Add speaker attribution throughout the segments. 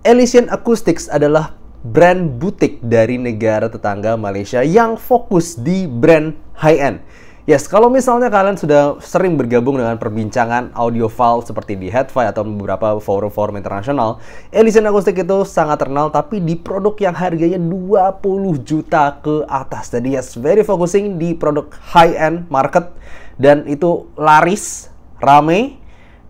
Speaker 1: Elysian Acoustics adalah brand butik dari negara tetangga Malaysia yang fokus di brand high-end. Yes, kalau misalnya kalian sudah sering bergabung dengan perbincangan audiophile seperti di Headfi atau beberapa forum-forum internasional, Elysian Acoustics itu sangat terkenal tapi di produk yang harganya 20 juta ke atas. Jadi yes, very focusing di produk high-end market dan itu laris, rame.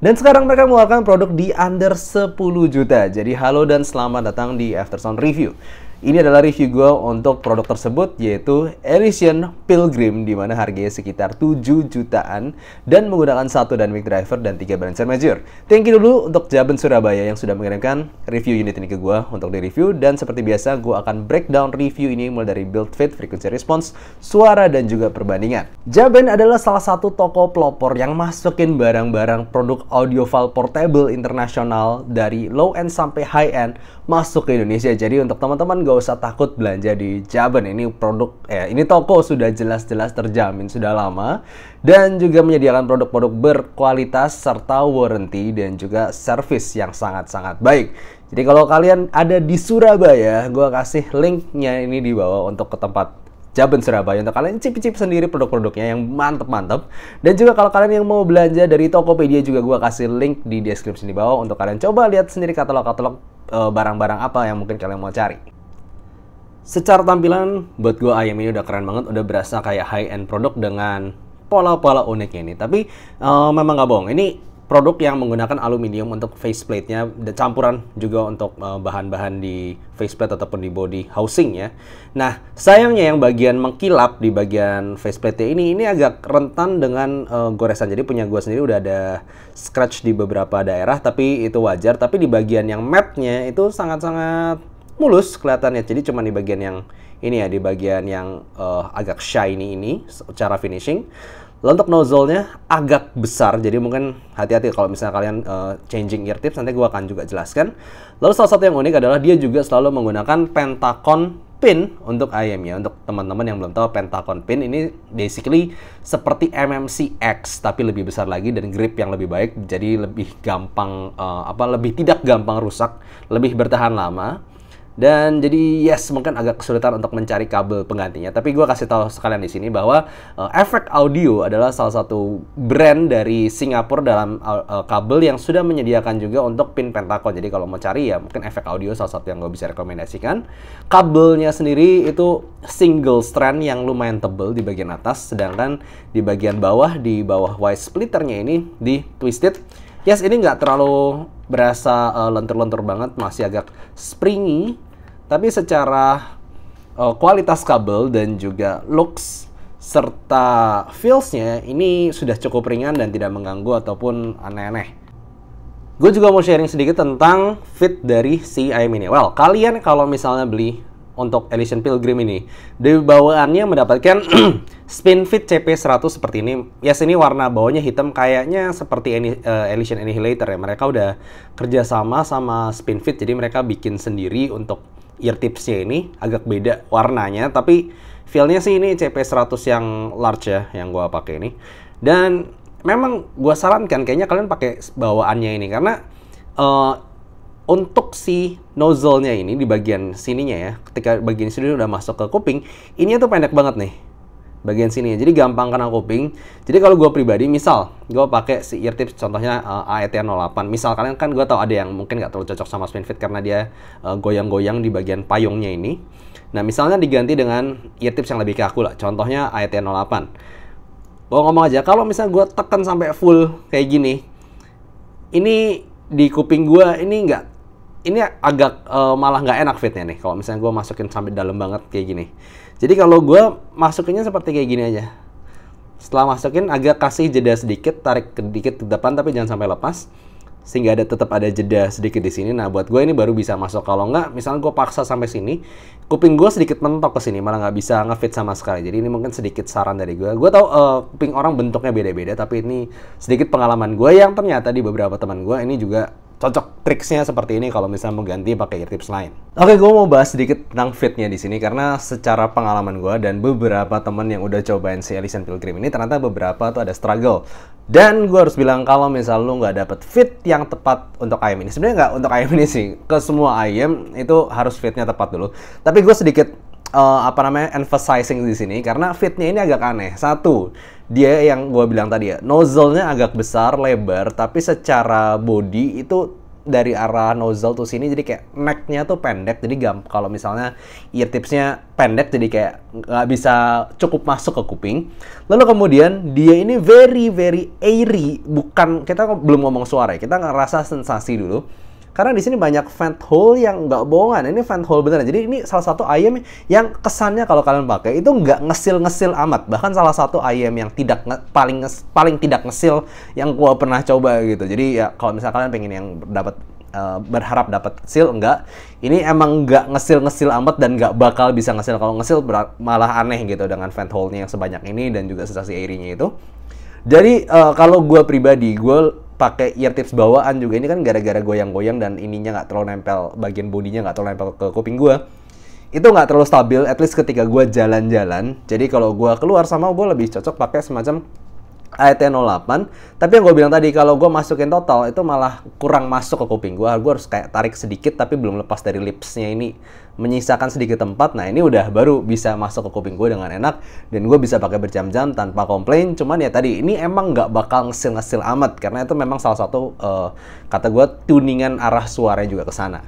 Speaker 1: Dan sekarang mereka mengeluarkan produk di under 10 juta. Jadi halo dan selamat datang di Aftersound Review. Ini adalah review gue untuk produk tersebut, yaitu Elysian Pilgrim, di mana harganya sekitar 7 jutaan dan menggunakan 1 dynamic driver dan 3 balancer major. Thank you dulu untuk Jaben Surabaya yang sudah mengirimkan review unit ini ke gue untuk di-review. Dan seperti biasa, gue akan breakdown review ini mulai dari build fit, frequency response, suara, dan juga perbandingan. Jaben adalah salah satu toko pelopor yang masukin barang-barang produk audiophile portable internasional dari low-end sampai high-end masuk ke Indonesia. Jadi untuk teman-teman gak usah takut belanja di Jaben. Ini produk, ini toko sudah jelas-jelas terjamin sudah lama dan juga menyediakan produk-produk berkualitas serta warranty dan juga service yang sangat-sangat baik. Jadi kalau kalian ada di Surabaya, gue kasih linknya ini di bawah untuk ke tempat Jaben Surabaya untuk kalian cip-cip sendiri produk-produknya yang mantep-mantep. Dan juga kalau kalian yang mau belanja dari Tokopedia juga gue kasih link di deskripsi di bawah untuk kalian coba lihat sendiri katalog-katalog barang-barang apa yang mungkin kalian mau cari. Secara tampilan buat gue ayam ini udah keren banget, udah berasa kayak high-end produk dengan pola-pola uniknya ini. Tapi memang gak bohong, ini produk yang menggunakan aluminium untuk faceplate-nya dan campuran juga untuk bahan-bahan di faceplate ataupun di body housing ya. Nah, sayangnya yang bagian mengkilap di bagian faceplate ini agak rentan dengan goresan. Jadi punya gue sendiri udah ada scratch di beberapa daerah, tapi itu wajar. Tapi di bagian yang matte-nya itu sangat-sangat mulus kelihatannya. Jadi cuma di bagian yang ini ya, di bagian yang agak shiny ini secara finishing. Lalu untuk nozzle-nya agak besar, jadi mungkin hati-hati kalau misalnya kalian changing ear tips, nanti gue akan juga jelaskan. Lalu salah satu yang unik adalah dia juga selalu menggunakan Pentacon pin untuk ayamnya. Untuk teman-teman yang belum tahu, Pentacon pin ini basically seperti MMC X, tapi lebih besar lagi dan grip yang lebih baik, jadi lebih gampang, lebih tidak gampang rusak, lebih bertahan lama. Dan jadi yes, mungkin agak kesulitan untuk mencari kabel penggantinya. Tapi gue kasih tahu sekalian di sini bahwa Effect Audio adalah salah satu brand dari Singapura dalam kabel yang sudah menyediakan juga untuk pin Pentacon. Jadi kalau mau cari ya mungkin Effect Audio salah satu yang gue bisa rekomendasikan. Kabelnya sendiri itu single strand yang lumayan tebal di bagian atas, sedangkan di bagian bawah, di bawah wise splitternya ini di twisted. Yes, ini nggak terlalu berasa lentur-lentur banget, masih agak springy. Tapi secara kualitas kabel dan juga looks serta feels-nya ini sudah cukup ringan dan tidak mengganggu ataupun aneh-aneh. Gue juga mau sharing sedikit tentang fit dari si ayam ini. Well, kalian kalau misalnya beli untuk Elysian Pilgrim ini, di bawaannya mendapatkan spin fit CP100 seperti ini. Yes, ini warna bawahnya hitam, kayaknya seperti Elysian Annihilator ya. Mereka udah kerjasama sama spin fit, jadi mereka bikin sendiri untuk ear tipsnya ini. Agak beda warnanya, tapi feel-nya sih ini CP100 yang large ya, yang gua pakai ini. Dan memang gua sarankan kayaknya kalian pakai bawaannya ini, karena untuk si nozzle-nya ini di bagian sininya ya, ketika bagian sini udah masuk ke kuping, ini tuh pendek banget nih bagian sini, jadi gampang kena kuping. Jadi kalau gue pribadi, misal gue pakai si ear tips contohnya AET08, misal kalian kan gue tahu ada yang mungkin nggak terlalu cocok sama spin fit karena dia goyang-goyang di bagian payungnya ini. Nah, misalnya diganti dengan ear tips yang lebih kaku lah, contohnya AET08. Gue ngomong aja, kalau misalnya gue tekan sampai full kayak gini, ini di kuping gue ini agak malah nggak enak fitnya nih kalau misalnya gue masukin sampai dalam banget kayak gini. Jadi kalau gue masukinnya seperti kayak gini aja. Setelah masukin agak kasih jeda sedikit, tarik sedikit ke depan tapi jangan sampai lepas, sehingga tetap ada jeda sedikit di sini. Nah, buat gue ini baru bisa masuk. Kalau nggak, misalnya gue paksa sampai sini, kuping gue sedikit mentok ke sini, malah nggak bisa ngefit sama sekali. Jadi ini mungkin sedikit saran dari gue. Gue tahu kuping orang bentuknya beda-beda, tapi ini sedikit pengalaman gue yang ternyata di beberapa teman gue ini juga cocok triksnya seperti ini kalau misalnya mau ganti pakai ear tips lain. Oke, gue mau bahas sedikit tentang fitnya di sini karena secara pengalaman gue dan beberapa teman yang udah cobain si Elysian Pilgrim ini ternyata beberapa tuh ada struggle. Dan gue harus bilang kalau misal lu nggak dapet fit yang tepat untuk ayam ini, sebenarnya nggak untuk ayam ini sih, ke semua ayam itu harus fitnya tepat dulu. Tapi gue sedikit emphasizing di sini karena fitnya ini agak aneh. Satu, dia yang gue bilang tadi ya, nozzle-nya agak besar, lebar, tapi secara body itu dari arah nozzle tuh sini jadi kayak neck-nya tuh pendek, jadi kalau misalnya ear tipsnya pendek jadi kayak nggak bisa cukup masuk ke kuping. Lalu kemudian dia ini very airy, bukan, kita belum ngomong suara ya, kita ngerasa sensasi dulu. Karena di sini banyak vent hole yang nggak bohongan, ini vent hole beneran. Jadi ini salah satu ayam yang kesannya kalau kalian pakai itu nggak ngesil-ngesil amat. Bahkan salah satu ayam yang paling tidak ngesil yang gua pernah coba gitu. Jadi ya kalau misalnya kalian pengen yang berharap dapat seal, enggak. Ini emang nggak ngesil-ngesil amat dan nggak bakal bisa ngesil. Kalau ngesil malah aneh gitu dengan vent hole-nya yang sebanyak ini dan juga sensasi airy-nya itu. Jadi kalau gue pribadi, gue pakai ear tips bawaan juga ini kan gara-gara goyang-goyang dan ininya nggak terlalu nempel, bagian bodinya nggak terlalu nempel ke kuping gue. Itu nggak terlalu stabil, at least ketika gue jalan-jalan. Jadi kalau gue keluar sama gue lebih cocok pakai semacam AT08. Tapi yang gue bilang tadi, kalau gue masukin total itu malah kurang masuk ke kuping gue. Gue harus kayak tarik sedikit tapi belum lepas dari lipsnya ini, menyisakan sedikit tempat. Nah ini udah baru bisa masuk ke kuping gue dengan enak dan gue bisa pakai berjam-jam tanpa komplain. Cuman ya tadi ini emang nggak bakal ngesil-ngesil amat karena itu memang salah satu kata gue tuningan arah suaranya juga ke sana.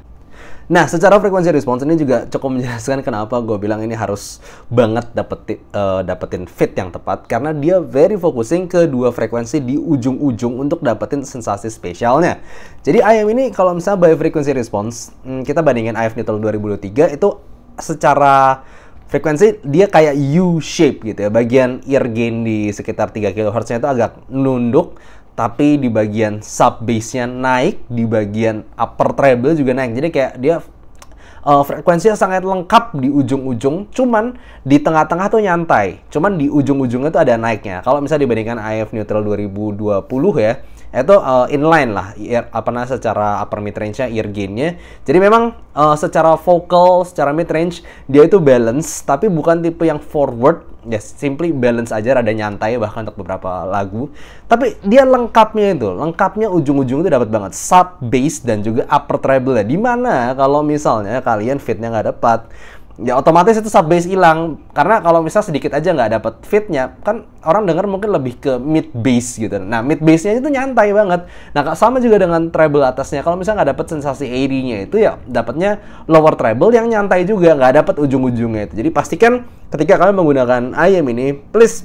Speaker 1: Nah, secara frekuensi respons ini juga cukup menjelaskan kenapa gue bilang ini harus banget dapetin fit yang tepat, karena dia very focusing ke dua frekuensi di ujung-ujung untuk dapetin sensasi spesialnya. Jadi ayam ini kalau misalnya by frequency response, kita bandingin IF Neutral 2023 itu secara frekuensi dia kayak U-shape gitu ya. Bagian ear gain di sekitar 3 kHz-nya itu agak nunduk, tapi di bagian sub bass-nya naik, di bagian upper treble juga naik. Jadi kayak dia frekuensinya sangat lengkap di ujung-ujung, cuman di tengah-tengah tuh nyantai. Cuman di ujung-ujungnya tuh ada naiknya. Kalau misalnya dibandingkan IF Neutral 2020 ya, itu inline lah, secara upper mid range-nya, ear gain-nya. Jadi memang secara vocal, secara mid range, dia itu balance, tapi bukan tipe yang forward, ya simply balance aja, rada nyantai bahkan untuk beberapa lagu. Tapi dia lengkapnya ujung-ujung itu dapat banget, sub, bass, dan juga upper treble ya. Dimana kalau misalnya kalian fitnya nggak dapat, ya otomatis itu sub bass hilang. Karena kalau misal sedikit aja nggak dapet fitnya, kan orang denger mungkin lebih ke mid bass gitu. Nah, mid bassnya itu nyantai banget. Nah, sama juga dengan treble atasnya. Kalau misalnya nggak dapet sensasi airy-nya itu, ya dapetnya lower treble yang nyantai juga, nggak dapet ujung-ujungnya itu. Jadi pastikan ketika kalian menggunakan ayam ini, please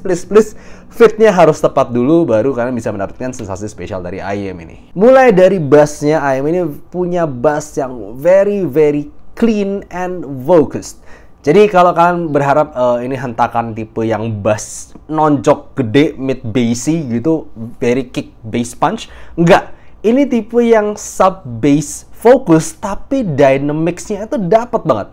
Speaker 1: fitnya harus tepat dulu, baru kalian bisa mendapatkan sensasi spesial dari ayam ini. Mulai dari bassnya, ayam ini punya bass yang very clean and focused. Jadi kalau kalian berharap ini hentakan tipe yang bass nonjok gede, mid bassy gitu, very kick bass punch, enggak. Ini tipe yang sub bass focus tapi dynamics-nya itu dapat banget.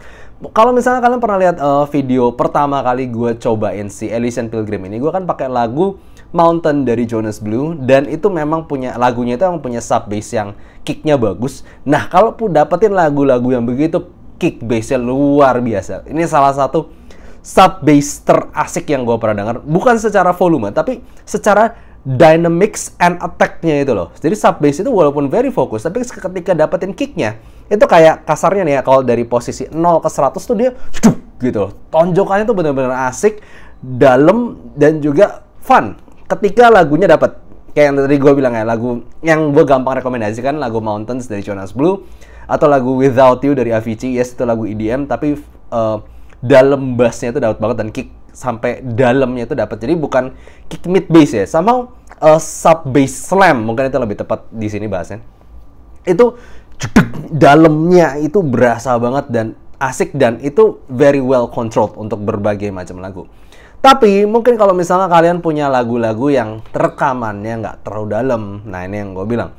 Speaker 1: Kalau misalnya kalian pernah lihat video pertama kali gue cobain si Elysian Pilgrim ini, gue kan pakai lagu Mountain dari Jonas Blue, dan itu memang lagunya itu punya sub bass yang kicknya bagus. Nah, kalau pun dapetin lagu-lagu yang begitu kick bassnya luar biasa, ini salah satu sub bass terasik yang gue pernah dengar. Bukan secara volume, tapi secara dynamics and attack-nya itu loh. Jadi sub bass itu walaupun very fokus, tapi ketika dapetin kicknya, itu kayak kasarnya nih ya, kalau dari posisi 0 ke 100 tuh dia gitu loh. Tonjokannya tuh bener-bener asik, dalam, dan juga fun. Ketika lagunya dapat, kayak yang tadi gue bilang ya, lagu yang gue gampang rekomendasikan, lagu Mountains dari Jonas Blue, atau lagu Without You dari Avicii. Yes, itu lagu EDM, tapi dalam bassnya itu dapat banget, dan kick sampai dalamnya itu dapat. Jadi bukan kick mid bass ya, sama sub bass slam mungkin itu lebih tepat di sini bahasnya. Itu dalamnya itu berasa banget dan asik, dan itu very well controlled untuk berbagai macam lagu. Tapi mungkin kalau misalnya kalian punya lagu-lagu yang rekamannya nggak terlalu dalam, nah ini yang gue bilang,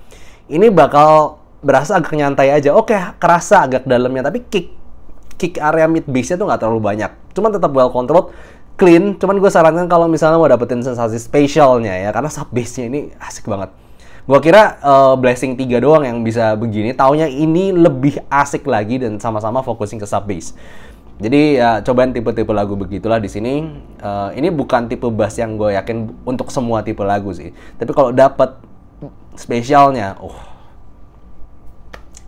Speaker 1: ini bakal berasa agak nyantai aja. Oke, kerasa agak dalamnya, tapi kick area mid bass-nya tuh nggak terlalu banyak. Cuman tetap well controlled, clean. Cuman gue sarankan kalau misalnya mau dapetin sensasi spesialnya ya, karena sub bass-nya ini asik banget. Gua kira Blessing 3 doang yang bisa begini, taunya ini lebih asik lagi dan sama-sama fokusin ke sub bass. Jadi ya cobain tipe-tipe lagu begitulah di sini. Ini bukan tipe bass yang gue yakin untuk semua tipe lagu sih. Tapi kalau dapet spesialnya,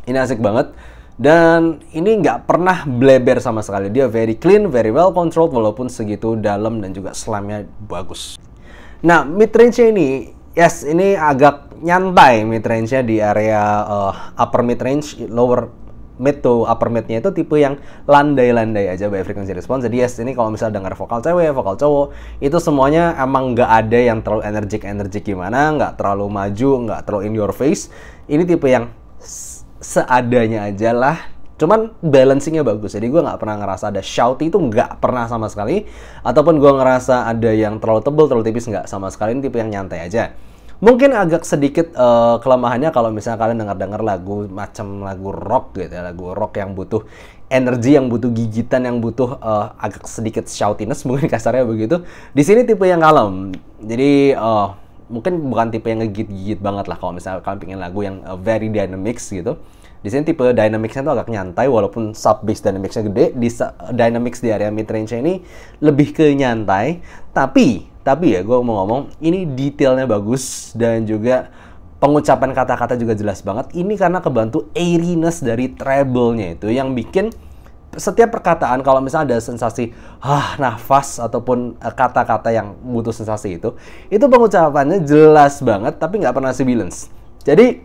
Speaker 1: ini asik banget. Dan ini nggak pernah bleber sama sekali. Dia very clean, very well controlled, walaupun segitu dalam dan juga slamnya bagus. Nah, mid-range-nya ini, yes, ini agak nyantai mid-range-nya di area upper mid-range, lower mid to upper mid-nya itu tipe yang landai-landai aja by frequency response. Jadi yes, ini kalau misalnya dengar vokal cewek, vokal cowok, itu semuanya emang nggak ada yang terlalu energik gimana, nggak terlalu maju, nggak terlalu in your face. Ini tipe yang seadanya aja lah. Cuman balancingnya bagus, jadi gue nggak pernah ngerasa ada shouty, itu nggak pernah sama sekali. Ataupun gue ngerasa ada yang terlalu tebel, terlalu tipis, nggak sama sekali. Ini tipe yang nyantai aja. Mungkin agak sedikit kelemahannya kalau misalnya kalian dengar lagu macam lagu rock gitu ya, lagu rock yang butuh energi, yang butuh gigitan, yang butuh agak sedikit shoutiness, mungkin kasarnya begitu. Di sini tipe yang kalem. Jadi mungkin bukan tipe yang ngegigit-gigit banget lah kalau misalnya kalian pengen lagu yang very dynamics gitu. Di sini tipe dynamicsnya tuh agak nyantai, walaupun sub bass dynamicsnya gede. Di dynamics di area mid range ini lebih ke nyantai. Tapi ya gue mau ngomong, ini detailnya bagus dan juga pengucapan kata-kata juga jelas banget. Ini karena kebantu airiness dari treble-nya itu yang bikin setiap perkataan, kalau misalnya ada sensasi nafas ataupun kata-kata yang butuh sensasi itu pengucapannya jelas banget tapi nggak pernah sibilance. Jadi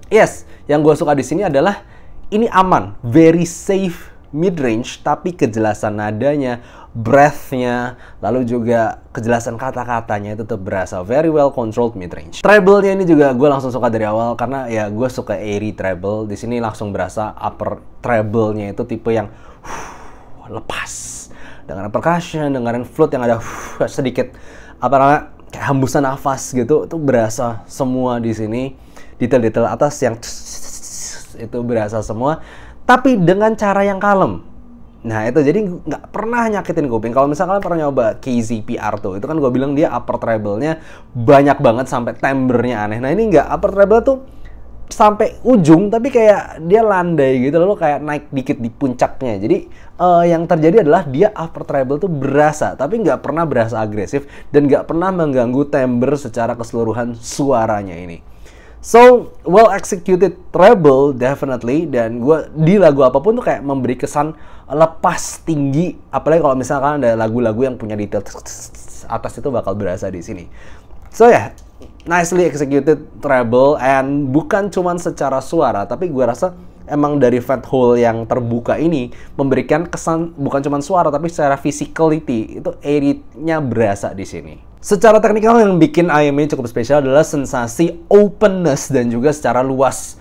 Speaker 1: yes, yang gue suka di sini adalah ini aman, very safe mid range, tapi kejelasan nadanya, breath-nya, lalu juga kejelasan kata-katanya itu tetap berasa very well controlled mid range. Treble-nya ini juga gue langsung suka dari awal karena ya gue suka airy treble. Di sini langsung berasa upper treble-nya itu tipe yang lepas. Dengerin percussion, dengerin flute yang ada sedikit kayak hembusan nafas gitu, itu berasa semua di sini. Detail-detail atas yang itu berasa semua, tapi dengan cara yang kalem. Nah itu jadi nggak pernah nyakitin kuping. Kalau misalnya kalian pernah nyoba KZPR tuh, itu kan gue bilang dia upper treble-nya banyak banget sampai timbre-nya aneh. Nah ini nggak, upper treble tuh sampai ujung tapi kayak dia landai gitu, lalu kayak naik dikit di puncaknya. Jadi yang terjadi adalah dia upper treble tuh berasa, tapi nggak pernah berasa agresif dan nggak pernah mengganggu timbre secara keseluruhan suaranya ini. So, well executed treble definitely, dan gue di lagu apapun tuh kayak memberi kesan lepas tinggi, apalagi kalau misalkan ada lagu-lagu yang punya detail atas itu bakal berasa di sini. So yeah, nicely executed treble, and bukan cuman secara suara, tapi gue rasa emang dari fat hole yang terbuka ini memberikan kesan bukan cuman suara tapi secara physicality, itu airy-nya berasa di sini. Secara teknikal yang bikin IM ini cukup spesial adalah sensasi openness dan juga secara luas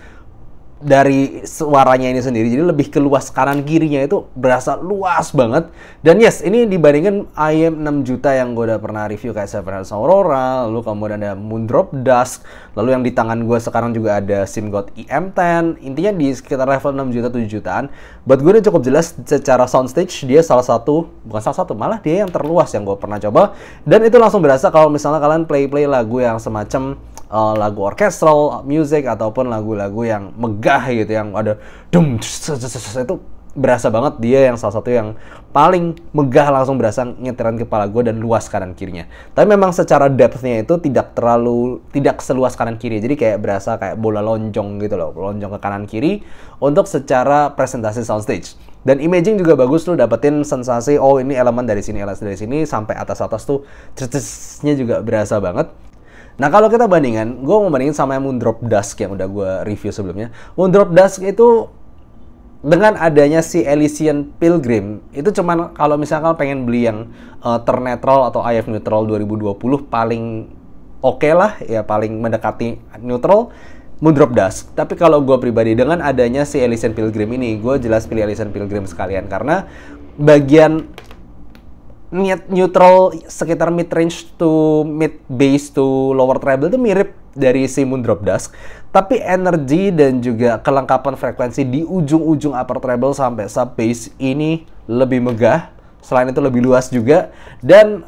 Speaker 1: dari suaranya ini sendiri. Jadi lebih ke luas kanan kirinya itu berasa luas banget. Dan yes, ini dibandingin IM 6 juta yang gue udah pernah review kayak Seven Hells Aurora, lalu kemudian ada Moondrop Dusk, lalu yang di tangan gue sekarang juga ada SimGod EM10. Intinya di sekitar level 6 juta 7 jutaan. Buat gue ini cukup jelas secara soundstage dia bukan salah satu, malah dia yang terluas yang gue pernah coba. Dan itu langsung berasa kalau misalnya kalian play lagu yang semacam lagu orchestral music ataupun lagu-lagu yang megah gitu, yang ada itu berasa banget dia yang salah satu yang paling megah, langsung berasa nyetiran kepala gue dan luas kanan kirinya. Tapi memang secara depth-nya itu tidak seluas kanan kiri, jadi kayak berasa kayak bola lonjong gitu loh, lonjong ke kanan kiri untuk secara presentasi soundstage. Dan imaging juga bagus, tuh dapetin sensasi ini elemen dari sini sampai atas tuh nya juga berasa banget. Nah kalau kita bandingkan, gue mau bandingin sama yang Moondrop Dusk yang udah gue review sebelumnya. Moondrop Dusk itu dengan adanya si Elysian Pilgrim, itu cuman kalau misalkan pengen beli yang ternetral atau IF neutral 2020 paling oke lah, ya paling mendekati neutral, Moondrop Dusk. Tapi kalau gue pribadi dengan adanya si Elysian Pilgrim ini, gue jelas pilih Elysian Pilgrim sekalian karena bagian neutral sekitar mid range to mid bass to lower treble itu mirip dari si Moondrop Dusk, tapi energi dan juga kelengkapan frekuensi di ujung-ujung upper treble sampai sub bass ini lebih megah, Selain itu lebih luas juga, dan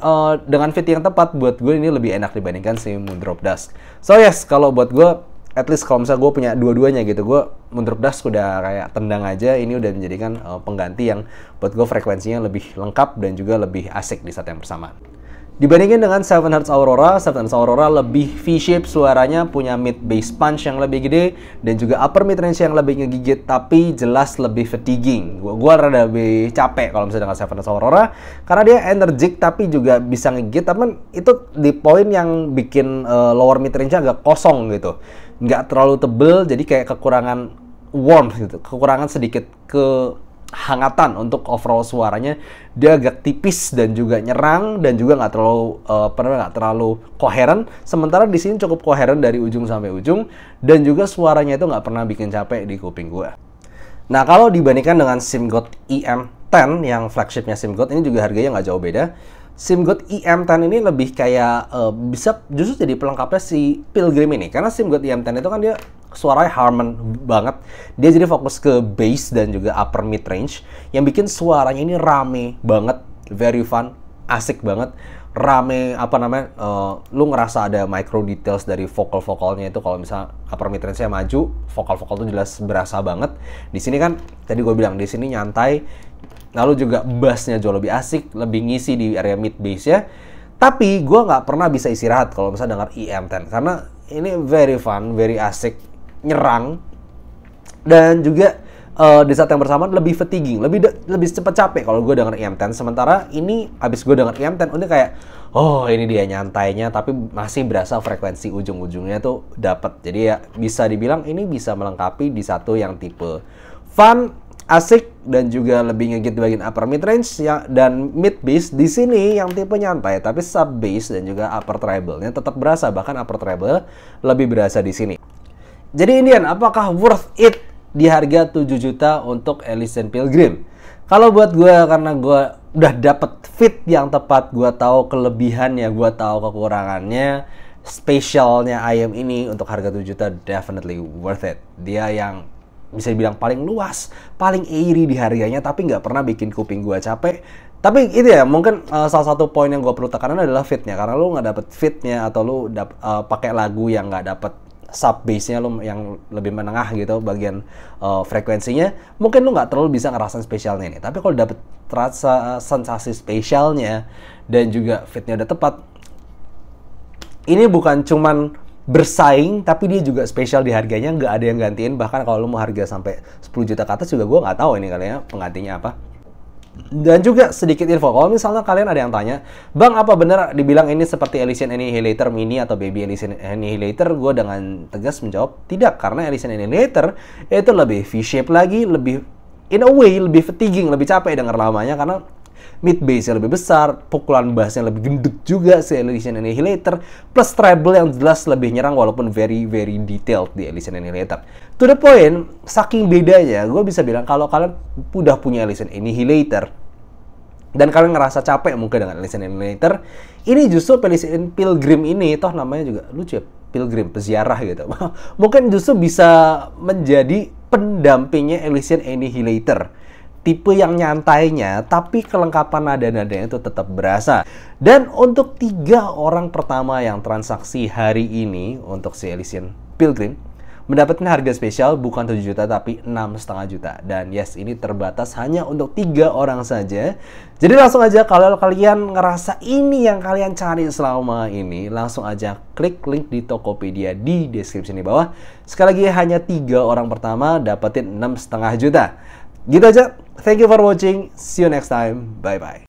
Speaker 1: dengan fit yang tepat buat gue ini lebih enak dibandingkan si Moondrop Dusk. So yes, kalau buat gue, at least kalau misalnya gue punya dua-duanya gitu, gue Moondrop Dusk udah kayak tendang aja, ini udah menjadikan pengganti yang buat gue frekuensinya lebih lengkap dan juga lebih asik di saat yang bersamaan. Dibandingin dengan 7Hz Aurora, 7Hz Aurora lebih V-shape suaranya, punya mid-bass punch yang lebih gede, dan juga upper mid-range yang lebih ngegigit, tapi jelas lebih fatiguing. Gua rada lebih capek kalau misalnya dengan 7Hz Aurora, karena dia energik tapi juga bisa ngegigit, tapi itu di poin yang bikin lower mid-range-nya agak kosong gitu. Nggak terlalu tebel, jadi kayak kekurangan warmth gitu, kekurangan sedikit hangatan untuk overall suaranya. Dia agak tipis dan juga nyerang, dan juga nggak terlalu koheren. Sementara di sini cukup koheren dari ujung sampai ujung, dan juga suaranya itu nggak pernah bikin capek di kuping gue. Nah, kalau dibandingkan dengan SIMGOT EM10 yang flagshipnya SIMGOT, ini juga harganya nggak jauh beda. SIMGOT EM10 ini lebih kayak bisa justru jadi pelengkapnya si Pilgrim ini, karena SIMGOT EM10 itu kan dia suaranya harmon banget. Dia jadi fokus ke bass dan juga upper mid range yang bikin suaranya ini rame banget, very fun, asik banget. Rame, lu ngerasa ada micro details dari vokal-vokalnya itu. Kalau misalnya upper mid range-nya maju, vokal-vokal tuh jelas berasa banget. Di sini kan tadi gue bilang di sini nyantai, lalu juga bass-nya jauh lebih asik, lebih ngisi di area mid bass-nya. Tapi gue nggak pernah bisa istirahat kalau misalnya dengar EM10, karena ini very fun, very asik, nyerang, dan juga di saat yang bersamaan lebih fatiguing, lebih cepat capek kalau gue denger EM10. Sementara ini abis gue denger EM10 udah kayak, oh ini dia nyantainya, tapi masih berasa frekuensi ujung-ujungnya tuh dapet. Jadi ya bisa dibilang ini bisa melengkapi di satu yang tipe fun, asik, dan juga lebih ngegit di bagian upper mid range dan mid bass. Di sini yang tipe nyantai, tapi sub bass dan juga upper treble-nya tetap berasa, bahkan upper treble lebih berasa di sini. Jadi Indian, apakah worth it di harga 7 juta untuk Elysian Pilgrim? Kalau buat gue, karena gue udah dapet fit yang tepat, gue tahu kelebihannya, gue tahu kekurangannya, spesialnya ayam ini untuk harga 7 juta definitely worth it. Dia yang bisa dibilang paling luas, paling airy di harganya, tapi nggak pernah bikin kuping gue capek. Tapi itu ya, mungkin salah satu poin yang gue perlu tekanan adalah fitnya. Karena lu nggak dapet fitnya, atau lu pakai lagu yang nggak dapet sub bass-nya lu yang lebih menengah gitu bagian frekuensinya, mungkin lu nggak terlalu bisa ngerasain spesialnya ini. Tapi kalau dapet rasa sensasi spesialnya dan juga fitnya udah tepat, ini bukan cuman bersaing, tapi dia juga spesial di harganya, nggak ada yang gantiin. Bahkan kalau lu mau harga sampai 10 juta ke atas juga gue nggak tahu ini kalian penggantinya apa. Dan juga sedikit info, kalau misalnya kalian ada yang tanya, Bang, apa benar dibilang ini seperti Elysian Annihilator Mini atau Baby Elysian Annihilator? Gue dengan tegas menjawab, tidak, karena Elysian Annihilator itu lebih V-shape lagi, lebih, in a way, lebih fatiguing, lebih capek denger lamanya, karena mid bass-nya lebih besar, pukulan bass-nya lebih gendut juga si Elysian Annihilator, plus treble yang jelas lebih nyerang walaupun very very detailed di Elysian Annihilator. To the point, saking bedanya, gue bisa bilang kalau kalian udah punya Elysian Annihilator dan kalian ngerasa capek mungkin dengan Elysian Annihilator, ini justru Elysian Pilgrim ini, toh namanya juga lucu ya, Pilgrim, peziarah gitu. Mungkin justru bisa menjadi pendampingnya Elysian Annihilator. Tipe yang nyantainya, tapi kelengkapan nada-nadanya itu tetap berasa. Dan untuk 3 orang pertama yang transaksi hari ini untuk si Elysian Pilgrim, mendapatkan harga spesial bukan 7 juta tapi 6,5 juta. Dan yes, ini terbatas hanya untuk 3 orang saja. Jadi langsung aja, kalau kalian ngerasa ini yang kalian cari selama ini, langsung aja klik link di Tokopedia di deskripsi di bawah. Sekali lagi, hanya 3 orang pertama dapetin 6,5 juta. Gitu aja. Thank you for watching. See you next time. Bye-bye.